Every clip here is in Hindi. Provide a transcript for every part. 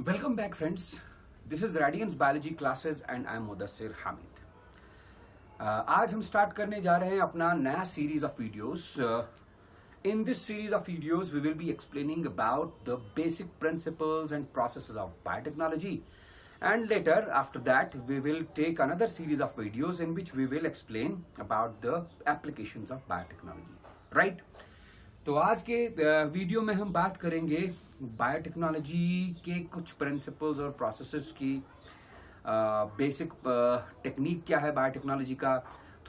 Welcome back, friends. This is Radiance Biology Classes and I am Mudassir Hamid. आज हम स्टार्ट करने जा रहे हैं अपना नया series of videos. In this series of videos, we will be explaining about the basic principles and processes of biotechnology. And later, after that, we will take another series of videos in which we will explain about the applications of biotechnology. Right? तो आज के वीडियो में हम बात करेंगे बायोटेक्नोलॉजी के कुछ प्रिंसिपल्स और प्रोसेसेस की. बेसिक टेक्निक क्या है बायोटेक्नोलॉजी का,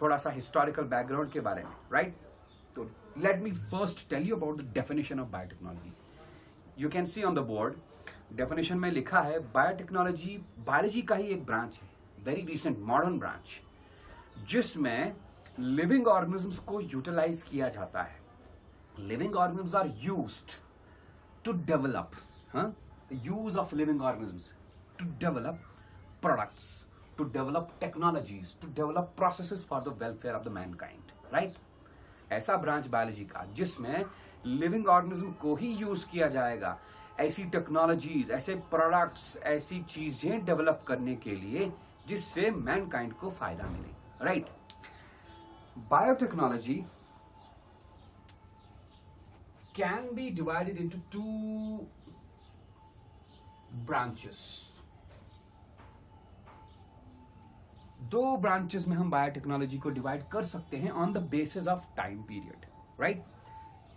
थोड़ा सा हिस्टोरिकल बैकग्राउंड के बारे में. राइट? तो let me first tell you about the definition of biotechnology. You can see on the board, definition में लिखा है बायोटेक्नोलॉजी बायोलॉजी का ही एक ब्रांच है, वेरी रिसेंट मॉडर्न ब्रांच, जिसमें लिविंग ऑर्गेनिजम्स को यूटिलाइज किया जाता है. Living organisms are used to develop, use of living organisms to develop products, to develop technologies, to develop processes for the welfare of the mankind, right? ऐसा ब्रांच बायोलॉजी का जिसमें लिविंग ऑर्गेनिज्म को ही यूज किया जाएगा ऐसी टेक्नोलॉजीज, ऐसे प्रोडक्ट्स, ऐसी चीजें डेवलप करने के लिए जिससे मैनकाइंड को फायदा मिले. Right? Biotechnology can be divided into two branches. दो ब्रांचेस में हम बायोटेक्नोलॉजी को डिवाइड कर सकते हैं on the basis of time period. Right?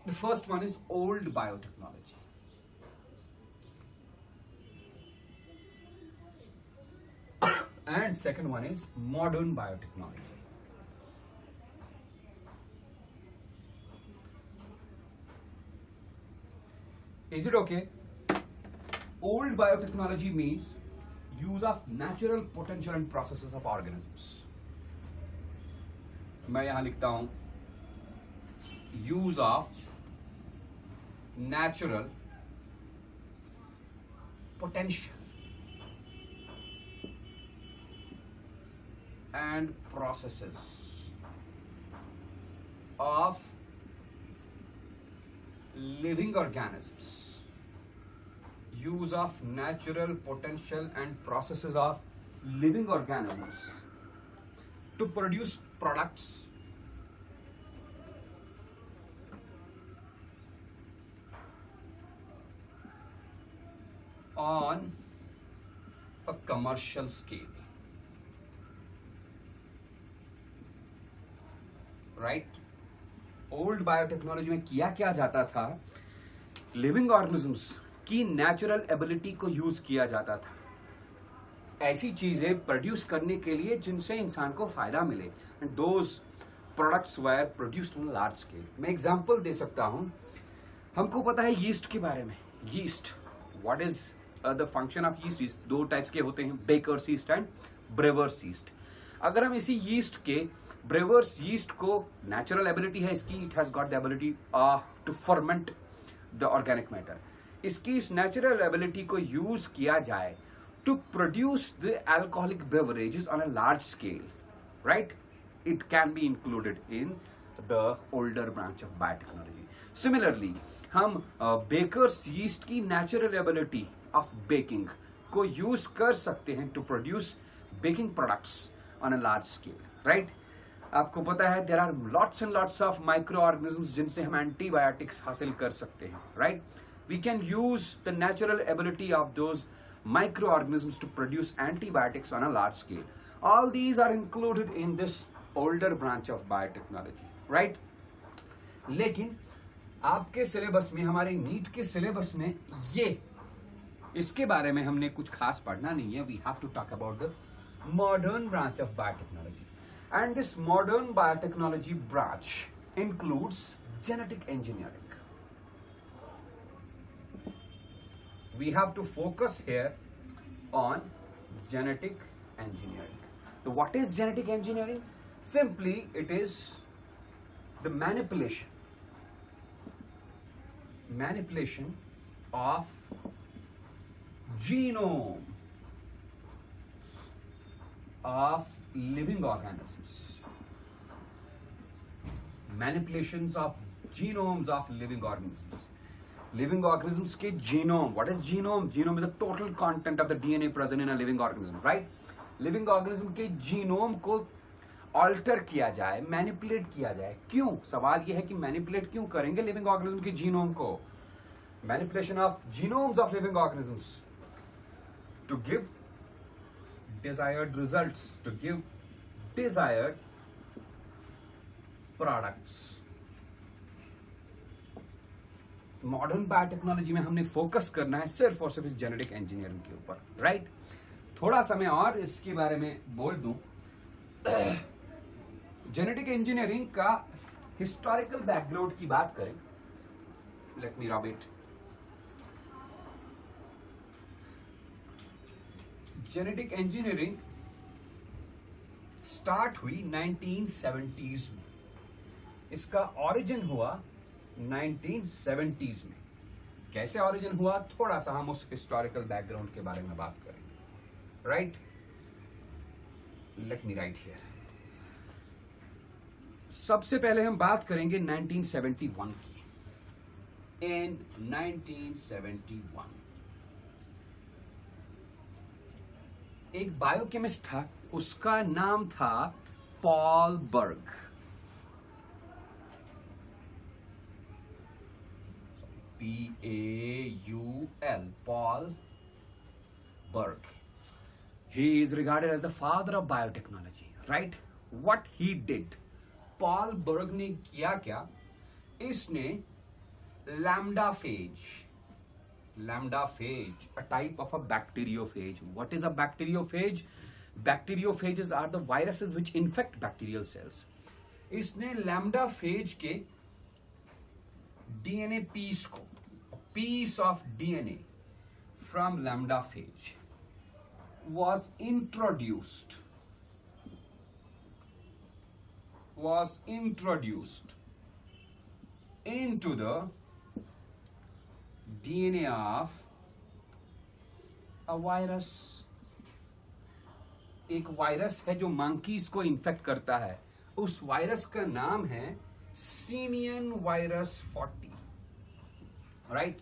The first one is old biotechnology. And second one is modern biotechnology. Is it okay? Old biotechnology means use of natural potential and processes of organisms. मैं यहां लिखता हूं use of natural potential and processes of living organisms. Use of natural potential and processes of living organisms to produce products on a commercial scale. Right? Old biotechnology में किया क्या जाता था, लिविंग ऑर्गेनिजम्स की नेचुरल एबिलिटी को यूज किया जाता था ऐसी चीजें प्रोड्यूस करने के लिए जिनसे इंसान को फायदा मिले. And those products were produced on large scale. मैं एग्जांपल दे सकता हूं. हमको पता है यीस्ट के बारे में. Yeast, what is the function of yeast? दो टाइप्स के होते हैं, bakers yeast and brewers yeast. अगर हम इसी यीस्ट के ब्रेवर्स यीस्ट को नेचुरल एबिलिटी है इसकी, it has got the ability to ferment the organic matter. इसकी इस नेचुरल एबिलिटी को यूज किया जाए to produce the alcoholic beverages on a large scale. Right? It can be included in the older branch of biotechnology. Similarly हम बेकर्स यीस्ट की नेचुरल एबिलिटी ऑफ बेकिंग को यूज कर सकते हैं to produce baking products on a large scale. Right? आपको पता है there are lots and lots of micro organisms जिनसे हम एंटीबायोटिक्स हासिल कर सकते हैं. Right? We can use the natural ability of those micro organisms to produce antibiotics on a large scale. All these are included in this older branch of biotechnology. Right? लेकिन आपके सिलेबस में, हमारे नीट के सिलेबस में ये इसके बारे में हमने कुछ खास पढ़ना नहीं है. We have to talk about the modern branch of biotechnology. And this modern biotechnology branch includes genetic engineering. We have to focus here on genetic engineering. So what is genetic engineering? Simply, it is the manipulation of genome of living organisms. Manipulations of genomes of living organisms. Living organisms के genome. What is genome? Genome is the total content of the DNA present in a living organism, right? Living organism के जीनोम को ऑल्टर किया जाए, मैनिपुलेट किया जाए. क्यों? सवाल यह है कि मैनिपुलेट क्यों करेंगे लिविंग ऑर्गेनिज्म के जीनोम को? Manipulation of genomes of living organisms to give desired results, to give desired products. Modern biotechnology में हमने फोकस करना है सिर्फ और सिर्फ इस जेनेटिक इंजीनियरिंग के ऊपर, राइट? थोड़ा सा मैं और इसके बारे में बोल दूं. जेनेटिक इंजीनियरिंग का हिस्टोरिकल बैकग्राउंड की बात करें, let me rub it. Genetic engineering start हुई 1970s में. इसका ओरिजिन हुआ 1970s में. कैसे ओरिजिन हुआ, थोड़ा सा हम उस हिस्टोरिकल बैकग्राउंड के बारे में बात करें, right? Let me right here. सबसे पहले हम बात करेंगे 1971 की. इन 1971 एक बायोकेमिस्ट था, उसका नाम था Paul Berg. Paul, Paul Berg. He is regarded as the father of biotechnology, right? What he did, Paul Berg ने किया क्या? इसने lambdaphage, a type of a bacteriophage. What is a bacteriophage? Bacteriophages are the viruses which infect bacterial cells. इसने lambdaphage के DNA piece को, piece of DNA from lambdaphage was introduced into the DNA of a virus. एक वायरस है जो मंकीज को इन्फेक्ट करता है. उस वायरस का नाम है सीमियन वायरस 40, राइट?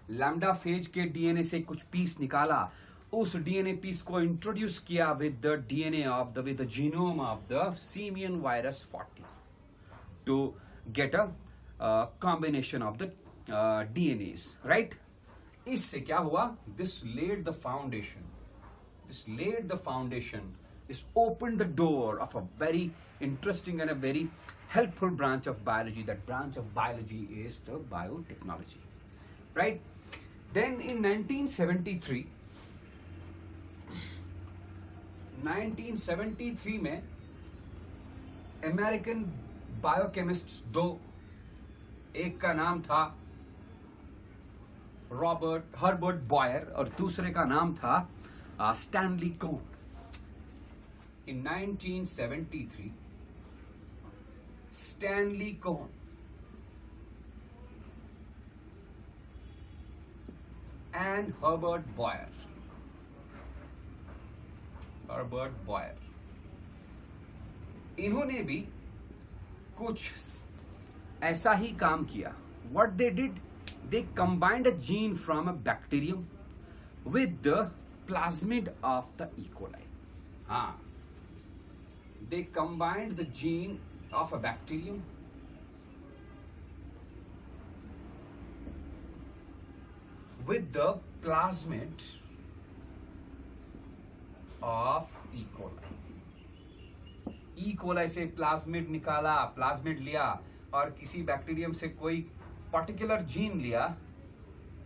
लैम्डाफेज के डीएनए से कुछ पीस निकाला, उस डीएनए पीस को इंट्रोड्यूस किया with the DNA of the, with the genome of the simian virus 40 to get a combination of the DNAs, right? इससे क्या हुआ? This led the foundation, this opened the door of a very interesting and a very helpful branch of biology. That branch of biology is the biotechnology, right? Then in 1973 में अमेरिकन बायोकेमिस्ट्स दो, एक का नाम था हर्बर्ट बॉयर और दूसरे का नाम था Stanley cone. In 1973, Stanley Cohen and Herbert Boyer इन्होंने भी कुछ ऐसा ही काम किया. What they did, they combined a gene from a bacterium with the plasmid of the E. coli. They combined the gene of a bacterium with the plasmid of E. coli. E. coli से प्लाज्मिड निकाला, प्लाज्मिड लिया और किसी बैक्टीरियम से कोई पर्टिकुलर जीन लिया,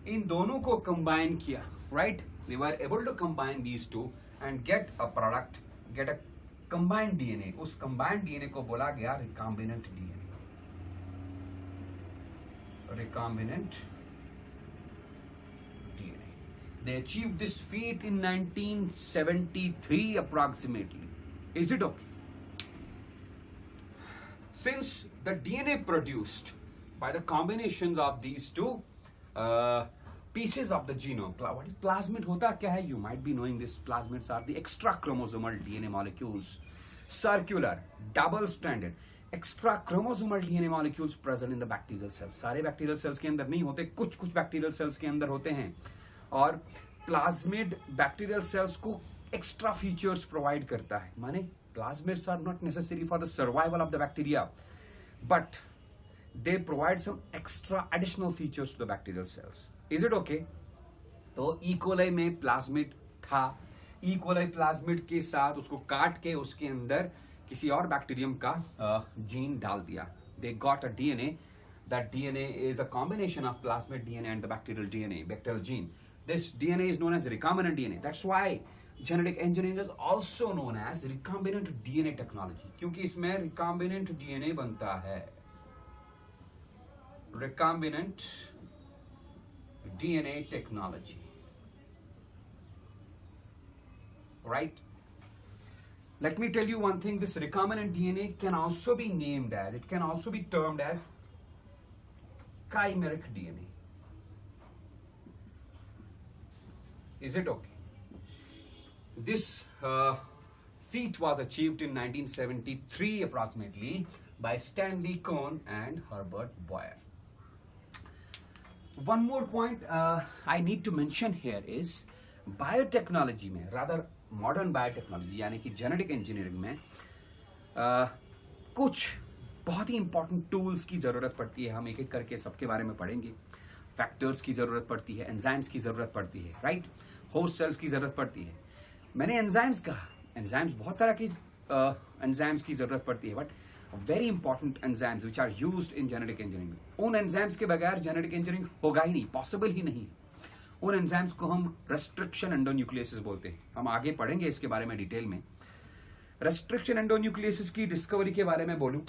इन दोनों को कंबाइन किया, right? They were able to combine these two and get a product, get a combined DNA. उस combined DNA को बोला गया recombinant DNA. Recombinant DNA. They achieved this feat in 1973 approximately. Is it okay? Since the DNA produced by the combinations of these two pieces of the genome. What is plasmid? होता क्या है? You might be knowing this. Plasmids are the extra chromosomal DNA molecules, circular, double-stranded. Extra chromosomal DNA molecules present in the bacterial sales. सारे बैक्टीरियल सेल्स के अंदर नहीं होते, कुछ कुछ बैक्टीरियल सेल्स के अंदर होते हैं। और प्लाज्मिड बैक्टीरियल सेल्स को एक्स्ट्रा फीचर्स प्रोवाइड करता है। माने plasmids are not necessary for the survival of the bacteria, but they provide some extra additional features to the bacterial cells. Is it okay? तो इकोलाई में प्लाज्मिड था, इकोलाई प्लाज्मिड के साथ उसको काट के उसके अंदर किसी और बैक्टीरियम का जीन डाल दिया। They got a DNA, that DNA is a combination of plasmid DNA and the bacterial DNA, bacterial gene. This DNA is known as recombinant DNA. That's why genetic engineering is also known as recombinant DNA technology, क्योंकि इसमें रिकॉम्बिनेंट डीएनए बनता है। Recombinant DNA technology, right? Let me tell you one thing, this recombinant DNA can also be named as, it can also be termed as chimeric DNA. Is it okay? This feat was achieved in 1973 approximately by Stanley Cohn and Herbert Boyer. One more point I need to mention here is biotechnology में, रादर मॉडर्न बायोटेक्नोलॉजी यानी कि जेनेटिक इंजीनियरिंग में कुछ बहुत ही इंपॉर्टेंट टूल्स की जरूरत पड़ती है। हम एक एक करके सबके बारे में पढ़ेंगे। फैक्टर्स की जरूरत पड़ती है, एंजाइम्स की जरूरत पड़ती है, राइट? होस्ट सेल्स की जरूरत पड़ती है। मैंने एंजाइम्स कहा, एंजाइम्स बहुत तरह की एंजाइम्स की जरूरत पड़ती है, but very important enzymes which are used in genetic engineering. उन एंजाइम्स के बगैर जेनेटिक इंजीनियरिंग होगा ही नहीं, पॉसिबल ही नहीं। उन एंजाइम्स को हम रेस्ट्रिक्शन एंडोन्यूक्लियसिस बोलते हैं। हम आगे पढ़ेंगे इसके बारे में डिटेल में। रेस्ट्रिक्शन एंडोन्यूक्लियसिस की डिस्कवरी के बारे में बोलूं,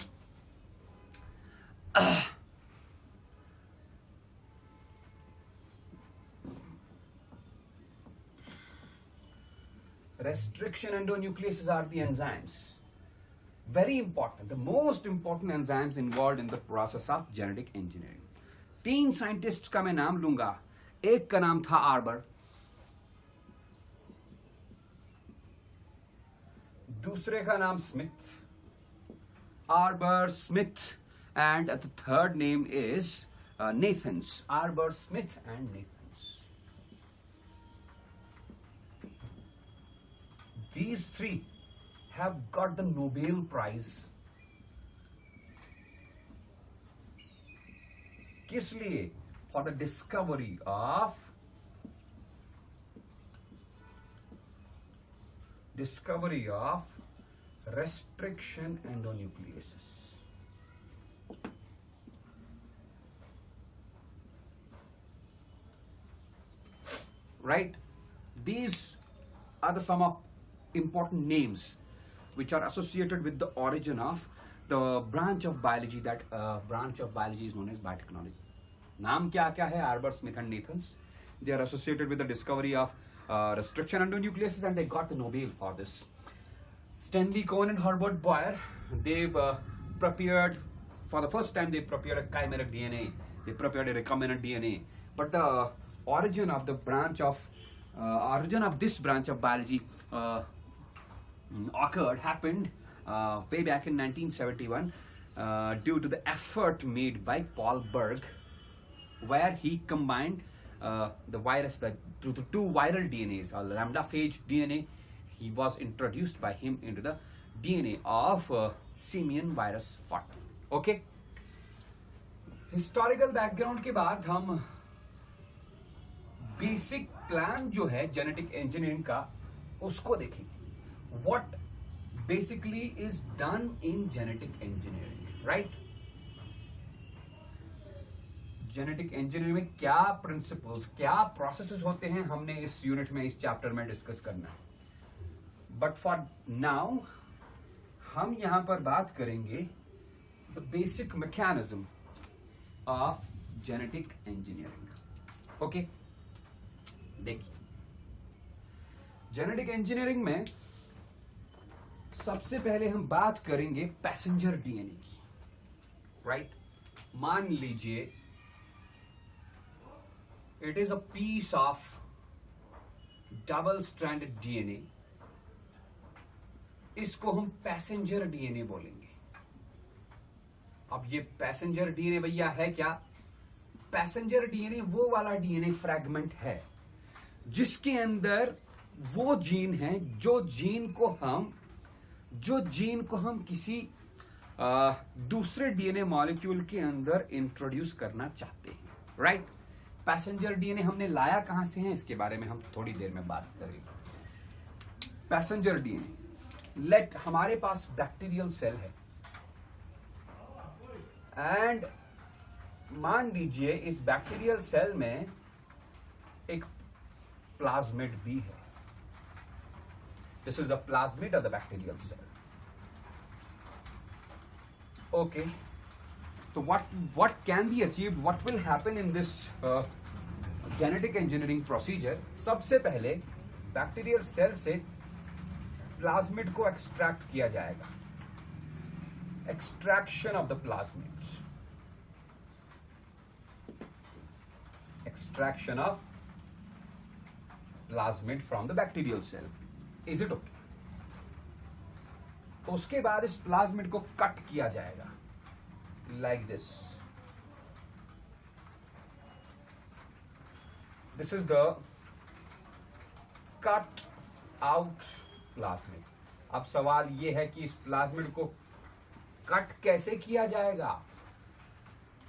restriction endonucleases are the enzymes, very important, the most important enzymes involved in the process of genetic engineering. 3 scientist का मैं नाम लूंगा। एक का नाम था आर्बर, दूसरे का नाम Smith, Arber, Smith, and the third name is Nathans. Arber, Smith and Nathans. These 3 have got the Nobel Prize. किस लिए? For the discovery of restriction endonucleases. Right? These are the some of important names which are associated with the origin of the branch of biology, that branch of biology is known as biotechnology. नाम क्या क्या है? Arber, Smith and Nathans. They are associated with the discovery of restriction endonucleases and they got the Nobel for this. Stanley Cohn and Herbert Boyer, they've prepared, for the first time they prepared a chimeric DNA. They prepared a recombinant DNA. But the origin of this branch of biology happened way back in 1971 due to the effort made by Paul Berg, where he combined the virus, the two viral DNAs, or lambda-phage DNA. He was introduced by him into the DNA of simian virus 40. Okay? Historical background के बाद हम बेसिक प्लान जो है जेनेटिक इंजीनियरिंग का उसको देखेंगे. What basically is done in genetic engineering, right? Genetic engineering में क्या प्रिंसिपल्स, क्या प्रोसेसेस होते हैं, हमने इस यूनिट में, इस चैप्टर में डिस्कस करना है. बट फॉर नाउ हम यहां पर बात करेंगे the basic mechanism of genetic engineering. Okay, देखिए जेनेटिक इंजीनियरिंग में सबसे पहले हम बात करेंगे पैसेंजर डीएनए की, राइट? मान लीजिए it is a piece of double stranded DNA, इसको हम पैसेंजर डीएनए बोलेंगे. अब ये पैसेंजर डीएनए भैया है क्या? पैसेंजर डीएनए वो वाला डीएनए फ्रैगमेंट है जिसके अंदर वो जीन है जो जीन को हम किसी दूसरे डीएनए मॉलिक्यूल के अंदर इंट्रोड्यूस करना चाहते हैं, राइट? पैसेंजर डीएनए हमने लाया कहां से है, इसके बारे में हम थोड़ी देर में बात करेंगे। पैसेंजर डीएनए, लेट हमारे पास बैक्टीरियल सेल है एंड मान लीजिए इस बैक्टीरियल सेल में एक प्लाज्मिड भी है। This is the plasmid of the bacterial cell. Okay, तो what can be achieved, what will happen in this genetic engineering procedure? सबसे पहले बैक्टीरियल सेल से प्लाज्मिड को एक्सट्रैक्ट किया जाएगा। Extraction of the plasmid, extraction of plasmid from the bacterial cell. Is it okay? उसके बाद इस प्लाज्मिड को कट किया जाएगा like this. This is the cut out plasmid. अब सवाल यह है कि इस प्लाज्मिड को कट कैसे किया जाएगा?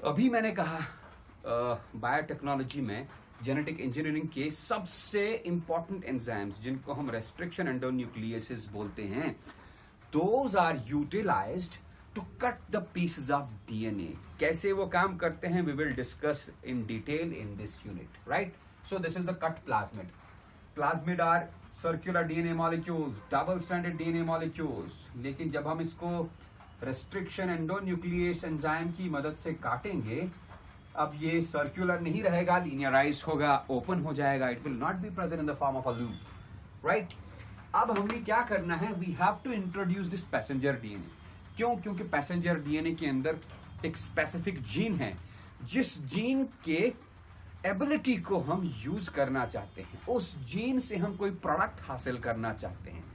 अभी मैंने कहा बायोटेक्नोलॉजी में जेनेटिक इंजीनियरिंग के सबसे इंपॉर्टेंट एंजाइम्स जिनको हम रेस्ट्रिक्शन एंडोन्यूक्लियसिस बोलते हैं, those are utilized to cut the pieces of DNA. कैसे वो काम करते हैं we will discuss in detail in this unit, right? So this is the cut plasmid. Plasmid are circular DNA molecules, double stranded DNA molecules, लेकिन जब हम इसको रेस्ट्रिक्शन एंडोन्यूक्लियस एंजाइम की मदद से काटेंगे, अब ये सर्कुलर नहीं रहेगा, लीनियराइज होगा, ओपन हो जाएगा। It will not be present in the form of a loop, right? अब हमने क्या करना है, we have to introduce this passenger DNA. क्यों? क्योंकि पैसेंजर डीएनए के अंदर एक स्पेसिफिक जीन है जिस जीन के एबिलिटी को हम यूज करना चाहते हैं, उस जीन से हम कोई प्रोडक्ट हासिल करना चाहते हैं।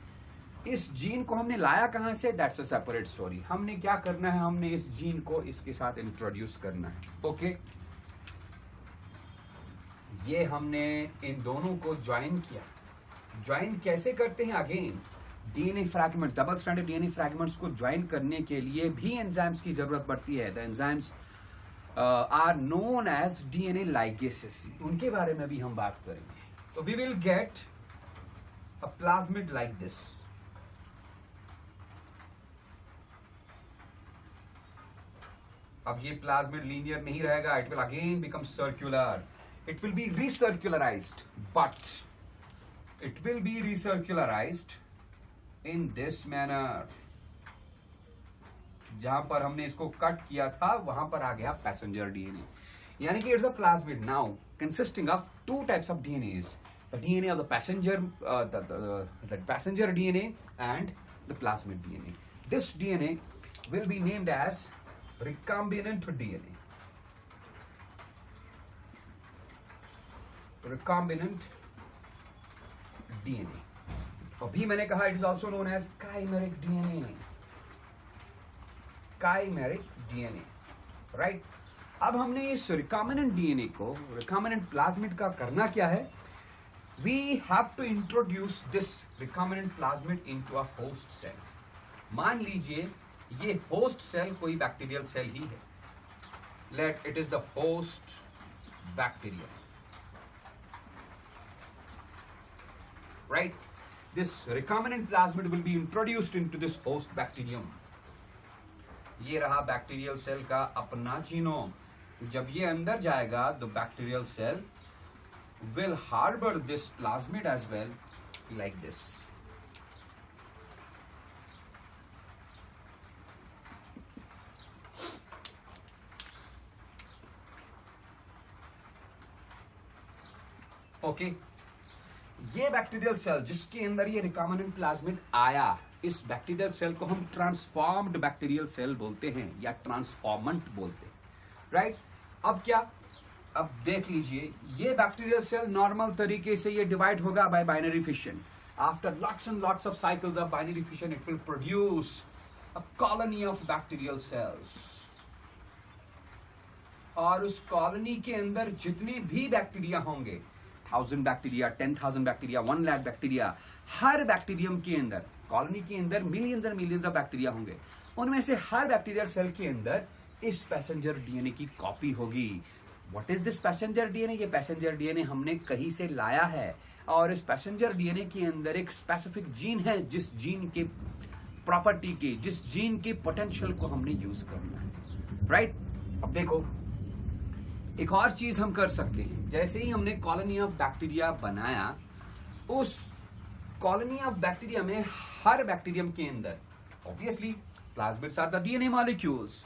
इस जीन को हमने लाया कहां से, दैट्स अ सेपरेट स्टोरी। हमने क्या करना है, हमने इस जीन को इसके साथ इंट्रोड्यूस करना है। ओके, ये हमने इन दोनों को ज्वाइन किया। ज्वाइन कैसे करते हैं? Again DNA fragment, double stranded DNA fragments को ज्वाइन करने के लिए भी एंजाइम्स की जरूरत पड़ती है। The enzymes are known as DNA ligases, उनके बारे में भी हम बात करेंगे। तो we will get a plasmid like this. अब ये प्लाज्मिड लीनियर नहीं रहेगा, it will again become circular, it will be recircularized, but it will be recircularized in this manner. जहां पर हमने इसको कट किया था वहां पर आ गया पैसेंजर डीएनए, यानी कि it's a plasmid now consisting of two types of DNS, the DNA of the passenger, the passenger DNA and the plasmid DNA. This DNA will be named as recombinant DNA. Recombinant DNA. अभी मैंने कहा it is also known as chimeric DNA. Chimeric DNA, right? अब हमने इस रिकॉम्बिनेंट डीएनए को, रिकॉम्बिनेंट प्लाज्मिड का करना क्या है, we have to introduce this recombinant plasmid into a host cell. मान लीजिए ये होस्ट सेल कोई बैक्टीरियल सेल ही है, let it is the host bacteria, right? This recombinant plasmid will be introduced into this host bacterium. ये रहा बैक्टीरियल सेल का अपना जीनोम। जब ये अंदर जाएगा तो bacterial cell will harbor this plasmid as well, like this. Okay. ये बैक्टीरियल सेल जिसके अंदर ये रिकॉम्बिनेंट प्लाज्मिड आया, इस बैक्टीरियल सेल को हम ट्रांसफॉर्म्ड बैक्टीरियल सेल बोलते हैं या ट्रांसफॉर्मेंट बोलते हैं, राइट? अब क्या, अब देख लीजिए, ये बैक्टीरियल सेल नॉर्मल तरीके से ये डिवाइड होगा bye binary fission. After lots and lots of cycles of binary fission it will produce a colony of bacterial sales, और उस कॉलोनी के अंदर जितने भी बैक्टीरिया होंगे, 1000 बैक्टीरिया, 10,000 बैक्टीरिया, 1 लाख बैक्टीरिया, हर बैक्टीरियम के अंदर, कॉलोनी के अंदर millions and millions of bacteria होंगे, उनमें से हर बैक्टीरियल सेल के अंदर इस पैसेंजर डीएनए की कॉपी होगी। What is this passenger DNA? ये पैसेंजर डीएनए हमने कहीं से लाया है, और इस पैसेंजर डीएनए के अंदर एक स्पेसिफिक जीन है, जिस जीन के प्रॉपर्टी के, जिस जीन के पोटेंशियल को हमने यूज करना है, राइट? अब देखो, एक और चीज हम कर सकते हैं। जैसे ही हमने कॉलोनी ऑफ बैक्टीरिया बनाया, उस कॉलोनी ऑफ बैक्टीरिया में हर बैक्टीरियम के अंदर obviously plasmids are the DNA molecules,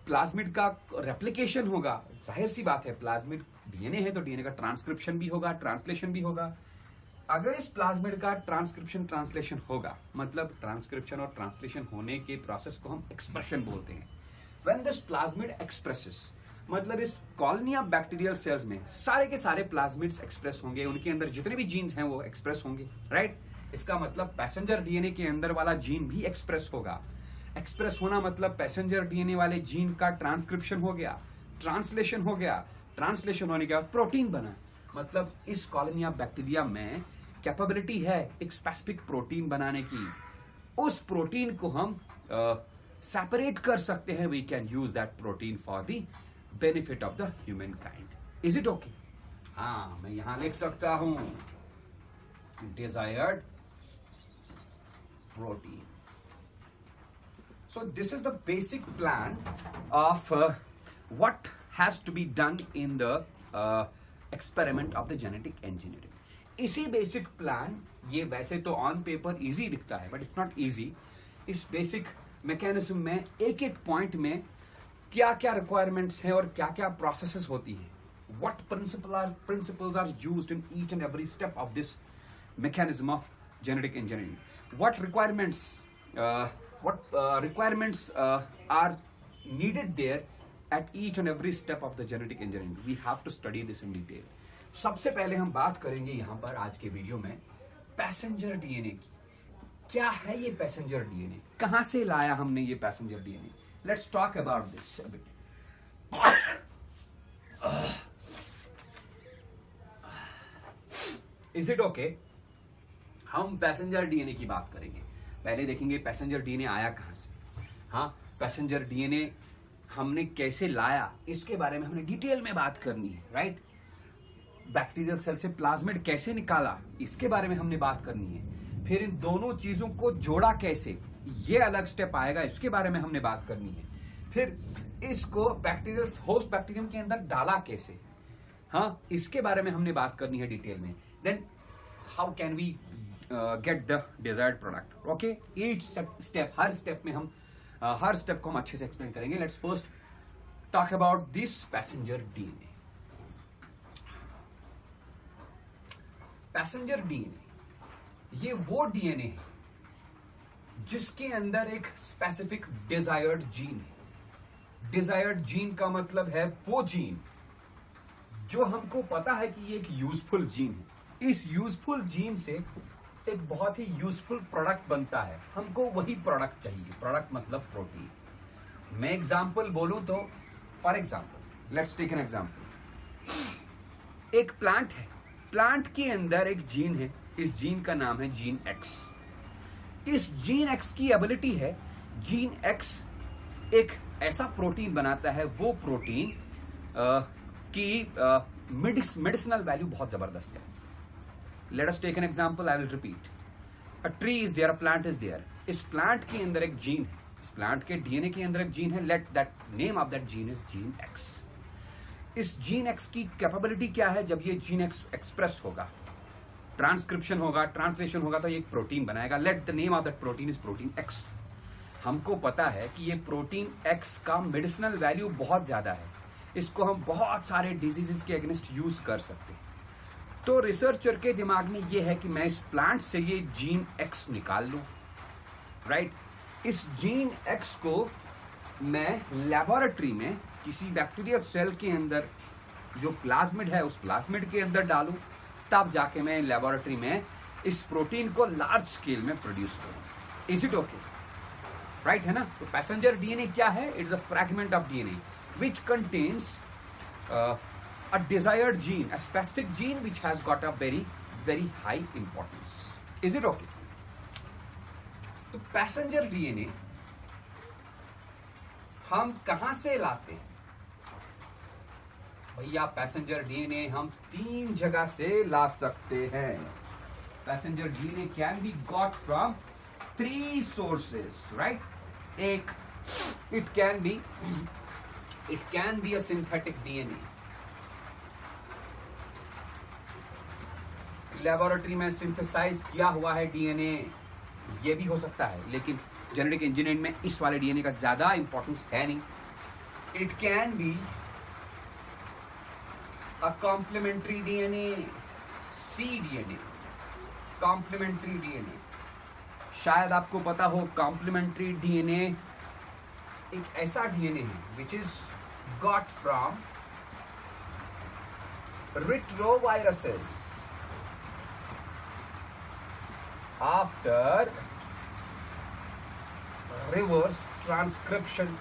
plasmid का रेप्लिकेशन होगा। जाहिर सी बात है, प्लाज्मिड डीएनए है तो डीएनए का ट्रांसक्रिप्शन भी होगा, ट्रांसलेशन भी होगा। अगर इस प्लाज्मिड का ट्रांसक्रिप्शन ट्रांसलेशन होगा, मतलब ट्रांसक्रिप्शन और ट्रांसलेशन होने के प्रोसेस को हम एक्सप्रेशन बोलते हैं। व्हेन दिस प्लाज्मिड एक्सप्रेसेस, मतलब इस कॉलोनी ऑफ बैक्टीरियल सेल्स में सारे के सारे प्लाज्मिड्स एक्सप्रेस होंगे, उनके अंदर जितने भी जीन्स हैं वो एक्सप्रेस होंगे, राइट? इसका मतलब पैसेंजर डीएनए के अंदर वाला जीन भी एक्सप्रेस होगा। एक्सप्रेस होना मतलब पैसेंजर डीएनए वाले जीन का ट्रांसक्रिप्शन हो गया, ट्रांसलेशन हो गया, ट्रांसलेशन होने के बाद प्रोटीन बना। मतलब इस कॉलोनी ऑफ बैक्टीरिया में कैपेबिलिटी है एक स्पेसिफिक प्रोटीन बनाने की। उस प्रोटीन को हम सेपरेट कर सकते हैं। We can use that protein for the benefit of the human kind. Is it okay? हाँ, मैं यहां लिख सकता हूं desired protein. So this is the basic plan of what has to be done in the experiment of the genetic engineering. इसी basic plan, ये वैसे तो on paper easy दिखता है, but it's not easy. इस basic mechanism में एक एक point में क्या क्या requirements हैं और क्या क्या processes होती हैं. What principles are used in each and every step of this mechanism of genetic engineering. What requirements are needed there at each and every step of the genetic engineering. We have to study this in detail. सबसे पहले हम बात करेंगे यहाँ पर आज के वीडियो में पैसेंजर डीएनए की। क्या है ये पैसेंजर डीएनए? कहाँ से लाया हमने ये passenger DNA? Let's talk about this a bit. Is it okay? हम पैसेंजर डीएनए की बात करेंगे। पहले देखेंगे पैसेंजर डीएनए आया कहां से। हाँ, पैसेंजर डीएनए हमने कैसे लाया, इसके बारे में हमने डिटेल में बात करनी है, राइट? बैक्टीरियल सेल से प्लाज्मिड कैसे निकाला, इसके बारे में हमने बात करनी है। फिर इन दोनों चीजों को जोड़ा कैसे, ये अलग स्टेप आएगा, इसके बारे में हमने बात करनी है। फिर इसको बैक्टीरियल होस्ट बैक्टीरियम के अंदर डाला कैसे, हाँ, इसके बारे में हमने बात करनी है डिटेल में। Then how can we get the desired product. Okay, each step, हर स्टेप में हम हर स्टेप को हम अच्छे से एक्सप्लेन करेंगे। Let's first talk about this passenger DNA. Passenger DNA ये वो डीएनए है जिसके अंदर एक स्पेसिफिक डिजायर्ड जीन है। डिजायर्ड जीन का मतलब है वो जीन जो हमको पता है कि ये एक यूजफुल जीन है। इस यूजफुल जीन से एक बहुत ही यूजफुल प्रोडक्ट बनता है, हमको वही प्रोडक्ट चाहिए। प्रोडक्ट मतलब प्रोटीन। मैं एग्जांपल बोलूं तो for example let's take an example. एक प्लांट है, प्लांट के अंदर एक जीन है, इस जीन का नाम है जीन एक्स। इस जीन एक्स की एबिलिटी है, जीन एक्स एक ऐसा प्रोटीन बनाता है, वो प्रोटीन की मेडिसिनल वैल्यू बहुत जबरदस्त है। Let us take an example. I will repeat. A tree is there, a plant is there. इस प्लांट के अंदर एक जीन है, इस प्लांट के डीएनए के अंदर एक जीन है। Let that name of that gene is gene X. इस जीन एक्स की कैपेबिलिटी क्या है? जब ये जीन एक्स एक्सप्रेस होगा, ट्रांसक्रिप्शन होगा, ट्रांसलेशन होगा, तो ये एक प्रोटीन बनाएगा। Let the name of that protein is protein X. हमको पता है कि ये प्रोटीन X का मेडिसिनल वैल्यू बहुत ज्यादा है, इसको हम बहुत सारे डिजीजेस के अगेंस्ट यूज कर सकते हैं। तो रिसर्चर के दिमाग में ये है कि मैं इस प्लांट से ये जीन एक्स निकाल लूं, राइट? इस जीन एक्स को मैं लेबोरेटरी में किसी बैक्टीरियल सेल के अंदर जो प्लाज्मिड है उस प्लाज्मिड के अंदर डालूं, तब जाके मैं लेबोरेटरी में इस प्रोटीन को लार्ज स्केल में प्रोड्यूस करूं। Is it okay? राइट है ना? तो पैसेंजर डीएनए क्या है? It's a fragment of DNA. which contains a desired gene, a specific gene which has got a very very high importance. Is it okay? तो पैसेंजर डीएनए हम कहां से लाते हैं भैया? पैसेंजर डीएनए हम 3 जगह से ला सकते हैं. Passenger DNA can be got from 3 sources, right? एक, it can be a synthetic DNA. Laboratory में सिंथेसाइज किया हुआ है डीएनए, ये भी हो सकता है, लेकिन जेनेटिक इंजीनियरिंग में इस वाले डीएनए का ज्यादा इंपॉर्टेंस है नहीं. It can be a complementary DNA, cDNA, complementary DNA. शायद आपको पता हो कॉम्प्लीमेंट्री डीएनए एक ऐसा डीएनए है which is got from retroviruses after reverse transcription.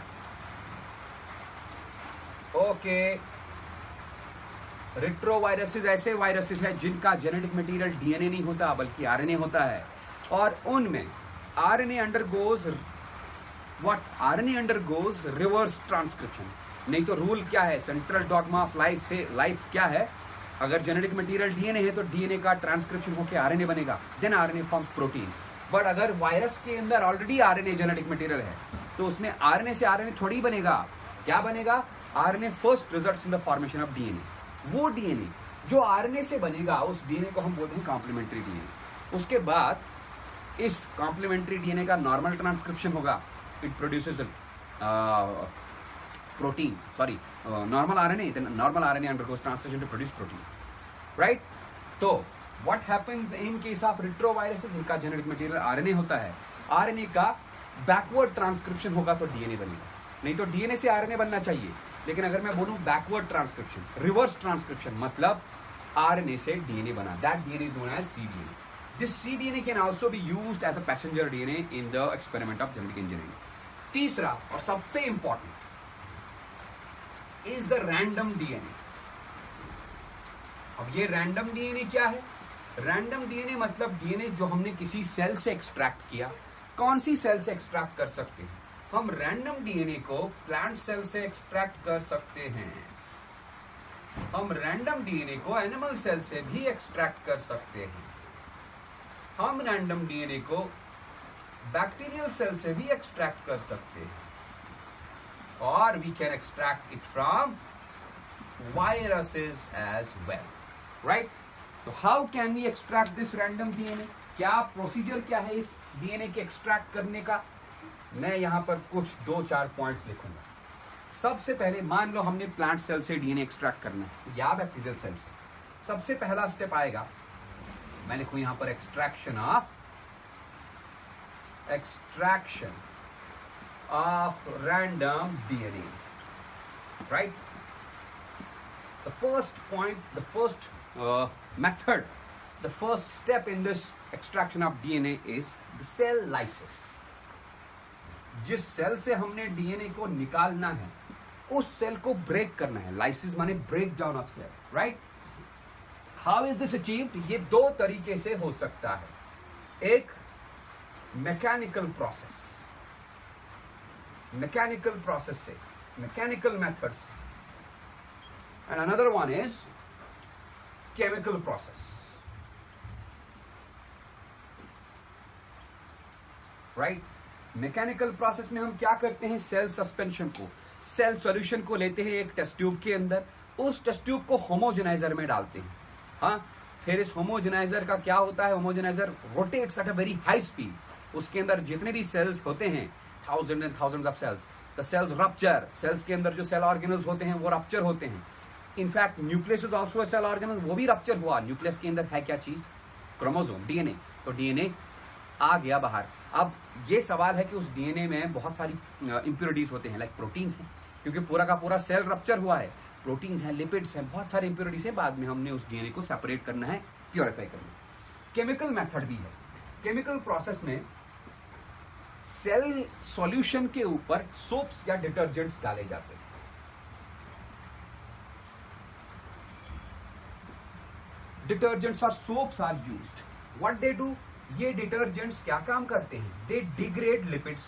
Okay, retroviruses ऐसे वायरसेस हैं जिनका जेनेटिक मटेरियल डीएनए नहीं होता बल्कि आरएनए होता है, और उनमें आरएनए अंडरगोज रिवर्स ट्रांसक्रिप्शन. नहीं तो रूल क्या है, सेंट्रल डॉगमा ऑफ लाइफ क्या है? अगर जेनेटिक मटेरियल डीएनए है तो डीएनए का ट्रांसक्रिप्शन होकर आरएनए बनेगा, देन आरएनए फॉर्म्स प्रोटीन. बट अगर वायरस के अंदर ऑलरेडी आरएनए जेनेटिक मटेरियल है तो उसमें आरएनए से आरएनए थोड़ी बनेगा. क्या बनेगा? RNA first results in the formation of DNA. वो डीएनए जो आरएनए से बनेगा उस डीएनए को हम बोलते हैं कॉम्प्लीमेंट्री डीएनए. उसके बाद इस कॉम्प्लीमेंट्री डीएनए का नॉर्मल ट्रांसक्रिप्शन होगा, it produces protein, normal RNA, then normal RNA undergoes translation to produce protein, right? तो what happens in case of retroviruses? इनका जेनेटिक मटेरियल आरएनए होता है, आरएनए का बैकवर्ड ट्रांसक्रिप्शन होगा तो डीएनए बनेगा. नहीं तो डीएनए से आरएनए बनना चाहिए, लेकिन अगर मैं बोलूं बैकवर्ड ट्रांसक्रिप्शन, रिवर्स ट्रांसक्रिप्शन, मतलब आरएनए से डीएनए बना, that DNA is known as cDNA. This cDNA can also be used as a passenger DNA in the experiment of genetic engineering. तीसरा और सबसे important is the random DNA. अब ये रैंडम डीएनए क्या है? रैंडम डीएनए मतलब डीएनए जो हमने किसी सेल से एक्सट्रैक्ट किया. कौन सी सेल से एक्सट्रैक्ट कर सकते हैं? हम रैंडम डीएनए को प्लांट सेल से एक्सट्रैक्ट कर सकते हैं. हम रैंडम डीएनए को एनिमल सेल से भी एक्सट्रैक्ट कर सकते हैं. हम रैंडम डीएनए को बैक्टीरियल सेल से भी एक्सट्रैक्ट कर सकते हैं, और we can extract it from viruses as well, right? तो how can we extract this random DNA? क्या प्रोसीजर क्या है इस डीएनए के एक्सट्रैक्ट करने का? मैं यहां पर कुछ 2-4 पॉइंट्स लिखूंगा. सबसे पहले मान लो हमने प्लांट सेल से डीएनए एक्सट्रैक्ट करना है या बैक्टीरियल सेल से. सबसे पहला स्टेप आएगा, मैं लिखूं यहां पर extraction of random DNA, right? The first point, the first method, the first step in this extraction of DNA is the cell lysis. जिस सेल से हमने डीएनए को निकालना है उस सेल को ब्रेक करना है. लाइसिस माने break down of cell, right? How is this achieved? ये 2 तरीके से हो सकता है. एक मैकेनिकल प्रोसेस से, मैकेनिकल मेथड से, and another one is chemical process, right? Mechanical process में हम क्या करते हैं? सेल सस्पेंशन को, सेल सॉल्यूशन को लेते हैं एक टेस्ट ट्यूब के अंदर, उस टेस्ट ट्यूब को होमोजेनाइजर में डालते हैं. हाँ, फिर इस होमोजेनाइजर का क्या होता है? Homogenizer rotates at a very high speed. उसके अंदर जितने भी सेल्स होते हैं, thousand and thousands of cells, the cells rupture. Cells के अंदर जो सेल ऑर्गेनल्स होते हैं वो रप्चर होते हैं. In fact nucleus is also a cell organelle, वो भी रप्चर हुआ. न्यूक्लियस के अंदर है क्या चीज? Chromosome, DNA. तो डीएनए आ गया बाहर. अब ये सवाल है कि उस डीएनए में बहुत सारी इंप्योरिटीज होते हैं, लाइक प्रोटीन्स हैं, क्योंकि पूरा का पूरा सेल रप्चर हुआ है. प्रोटीन्स हैं, लिपिड्स हैं, बहुत सारे इंप्योरिटीज हैं. बाद में हमने उस डीएनए को सेपरेट करना है, प्योरीफाई करना है. केमिकल मेथड भी है. केमिकल प्रोसेस में सेल सॉल्यूशन के ऊपर सोप्स या डिटर्जेंट्स डाले जाते हैं. डिटर्जेंट्स और soaps are used, what they do, ये डिटर्जेंट्स क्या काम करते हैं, they degrade lipids,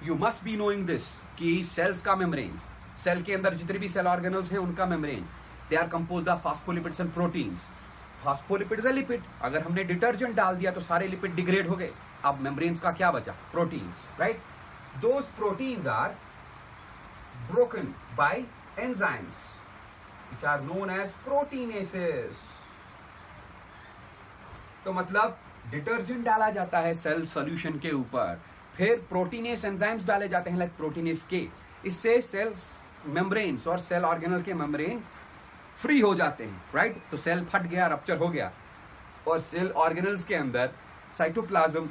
you must be knowing this कि सेल्स का मेम्ब्रेन, सेल के अंदर जितने भी सेल ऑर्गेनल्स हैं उनका membrane, they are composed of phospholipids and proteins. Phospholipids है लिपिड, अगर हमने डिटर्जेंट डाल दिया तो सारे लिपिड डिग्रेड हो गए, अब मेम्ब्रेन्स का क्या बचा, proteins, right. Those proteins are broken by enzymes which are known as proteinases. तो मतलब डिटर्जेंट डाला जाता है सेल सॉल्यूशन के ऊपर, फिर प्रोटीनेस एंजाइम्स डाले जाते हैं लाइक प्रोटीनेस के, इससे सेल्स मेम्ब्रेन्स और सेल ऑर्गेनल के मेम्ब्रेन फ्री हो जाते हैं, राइट। तो सेल फट गया, रप्चर हो गया, और सेल ऑर्गेनल्स के अंदर, साइटोप्लाज्म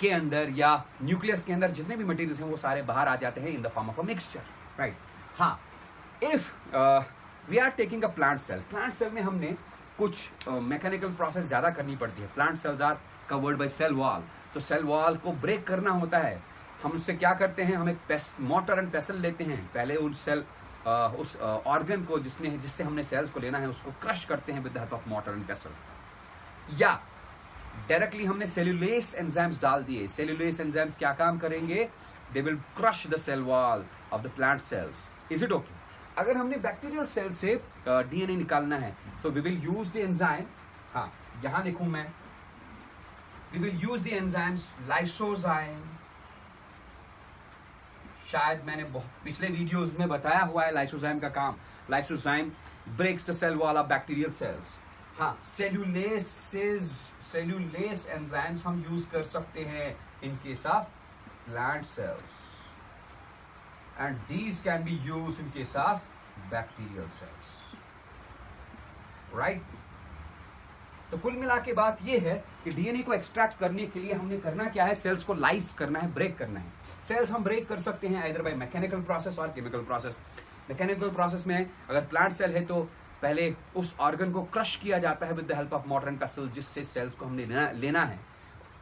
के अंदर या न्यूक्लियस के अंदर जितने भी मटेरियल्स हैं वो सारे बाहर आ जाते हैं in the form of a mixture, right. हाँ, if we are taking a plant cell में हमने कुछ मैकेनिकल प्रोसेस ज्यादा करनी पड़ती है। Plant cells are covered by cell wall, तो सेल वॉल को ब्रेक करना होता है। हम उससे क्या करते हैं, हम एक मोटर एंड पेसल लेते हैं, पहले उस ऑर्गन को जिससे हमने सेल्स को लेना है उसको क्रश करते हैं with the help of motor and पेसल, या डायरेक्टली हमने सेल्यूलेस एंजाइम्स डाल दिए। सेल्यूलेस एंजाइम्स क्या काम करेंगे, they will crush the cell wall of the plant cells. Is it okay? अगर हमने बैक्टीरियल सेल से डीएनए निकालना है तो we will use the enzyme, हाँ यहां लिखूं मैं, we will use the enzymes lysozyme, शायद मैंने पिछले वीडियोस में बताया हुआ है लाइसोजाइम का काम। Lysozyme breaks the cell wall of bacterial cells. हाँ, सेल्यूलेस एंजाइम्स हम यूज कर सकते हैं in case of plant cells, and these can be used in case of bacterial cells, right. तो कुल मिला के बात यह है कि डीएनए को एक्सट्रैक्ट करने के लिए हमने करना क्या है, सेल्स को लाइस करना है, ब्रेक करना है। सेल्स हम ब्रेक कर सकते हैं आइदर बाय मैकेनिकल प्रोसेस और केमिकल प्रोसेस। मैकेनिकल प्रोसेस में अगर प्लांट सेल है तो पहले उस ऑर्गन को क्रश किया जाता है with the help of motor and पेसल, जिससे सेल्स को हमने लेना है।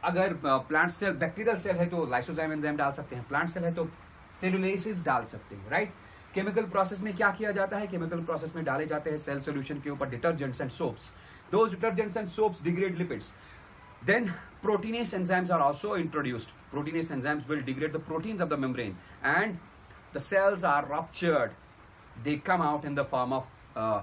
अगर प्लांट सेल बैक्टीरियल सेल है तो लाइसोजाइम एंजाइम डाल सकते हैं, प्लांट सेल है तो सेल्यूलेसिस डाल सकते हैं, राइट। केमिकल प्रोसेस में क्या किया जाता है, केमिकल प्रोसेस में डाले जाते हैं सेल सॉल्यूशन के ऊपर detergents and soaps. Those detergents and soaps degrade lipids. Then proteinase enzymes are also introduced. Proteinase enzymes will degrade the proteins of the membranes, and the cells are ruptured. They come out in the form of a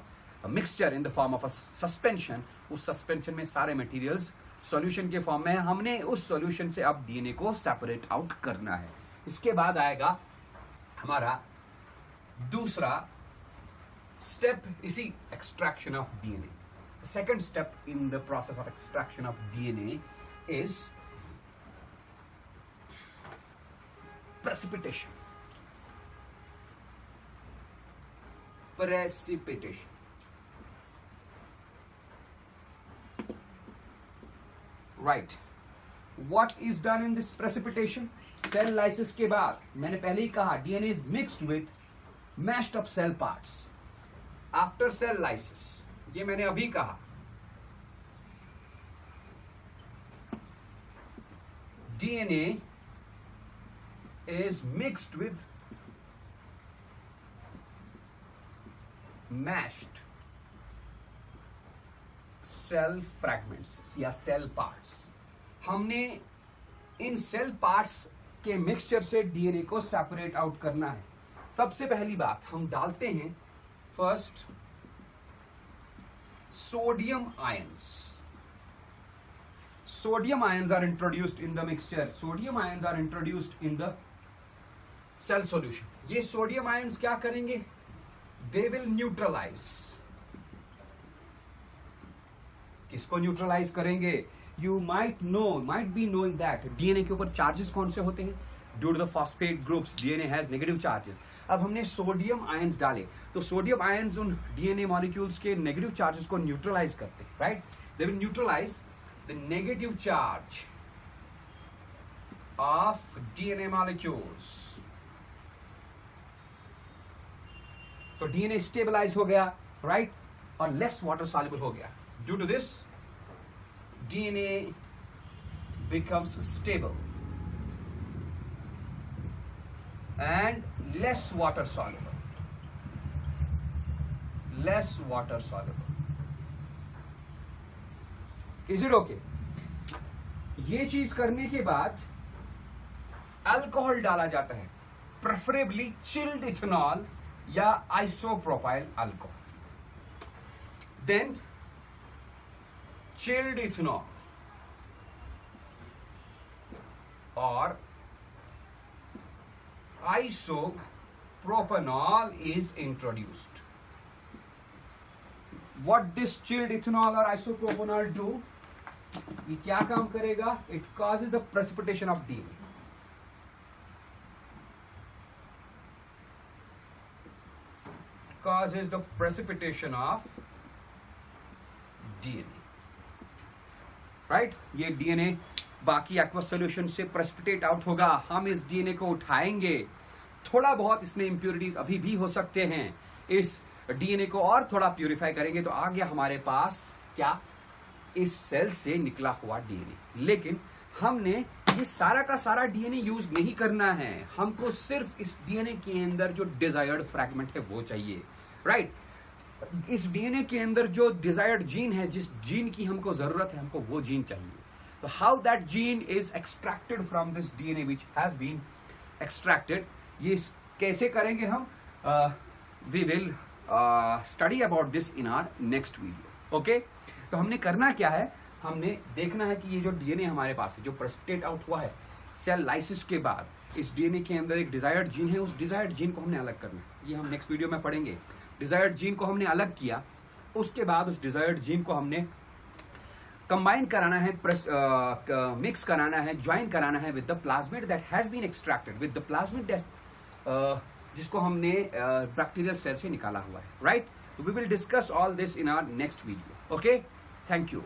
mixture, in the form of a suspension. उस suspension में सारे materials solution के form में, हमने उस solution से अब DNA को separate out करना है। इसके बाद आएगा हमारा दूसरा step, इसी extraction of DNA। The second step in the process of extraction of DNA is precipitation. Right. What is done in this precipitation? Cell lysis के बाद मैंने पहले ही कहा DNA is mixed with mashed up cell parts. After cell lysis, ये मैंने अभी कहा, DNA is mixed with mashed cell fragments या cell parts। हमने इन सेल पार्ट्स के मिक्सचर से डीएनए को सेपरेट आउट करना है। सबसे पहली बात हम डालते हैं first sodium ions. Sodium ions are introduced in the mixture. Sodium ions are introduced in the cell solution. ये sodium ions क्या करेंगे? They will neutralize. किसको न्यूट्रलाइज करेंगे? You might be knowing that DNA के ऊपर चार्जेस कौन से होते हैं? Due to the phosphate groups, DNA has negative charges. अब हमने सोडियम आयंस डाले तो सोडियम आयंस उन डीएनए मॉलिक्यूल्स के नेगेटिव चार्जेस को न्यूट्रलाइज करते हैं, right. They will neutralize the negative charge of DNA molecules. तो डीएनए स्टेबलाइज हो गया, राइट, और लेस वाटर सॉल्युबल हो गया। Due to this DNA becomes stable and less water soluble. Less water soluble. Is it okay? ये चीज करने के बाद अल्कोहल डाला जाता है, प्रेफरेबली चिल्ड इथेनॉल या isopropyl alcohol. Then chilled ethanol और isopropanol is introduced. What this chilled ethanol or isopropanol do? ये क्या काम करेगा? It causes the precipitation of DNA. Causes the precipitation of DNA. Right? ये DNA बाकी एक्वस सोल्यूशन से प्रेसिपिटेट आउट होगा. हम इस डीएनए को उठाएंगे, थोड़ा बहुत इसमें इंप्योरिटीज अभी भी हो सकते हैं, इस डीएनए को और थोड़ा प्यूरिफाई करेंगे तो आ गया हमारे पास क्या? इस सेल से निकला हुआ डीएनए. लेकिन हमने ये सारा का सारा डीएनए यूज नहीं करना है, हमको सिर्फ इस डीएनए के अंदर जो डिजायर्ड फ्रैगमेंट है वो चाहिए. राइट? इस डीएनए के अंदर जो डिजायर्ड जीन है, जिस जीन की हमको जरूरत है, हमको वो जीन चाहिए. So how that gene is extracted from this DNA which has been extracted, ये कैसे करेंगे हम? We will study about this in our next video. Okay? तो हमने करना क्या है? हमने देखना है कि ये जो डीएनए हमारे पास है, जो प्रेसिपिटेट आउट हुआ है सेल लाइसिस के बाद, इस डीएनए के अंदर एक डिजायर्ड जीन है, उस डिजायर्ड जीन को हमने अलग करना है. ये हम नेक्स्ट वीडियो में पढ़ेंगे. डिजायर्ड जीन को हमने अलग किया, उसके बाद उस डिजायर्ड जीन को हमने कंबाइन कराना है, मिक्स कराना है, ज्वाइन कराना है with the plasmid that has been extracted, with the plasmid जिसको हमने बैक्टीरियल सेल से निकाला हुआ है. Right? We will discuss all this in our next video. Okay, thank you.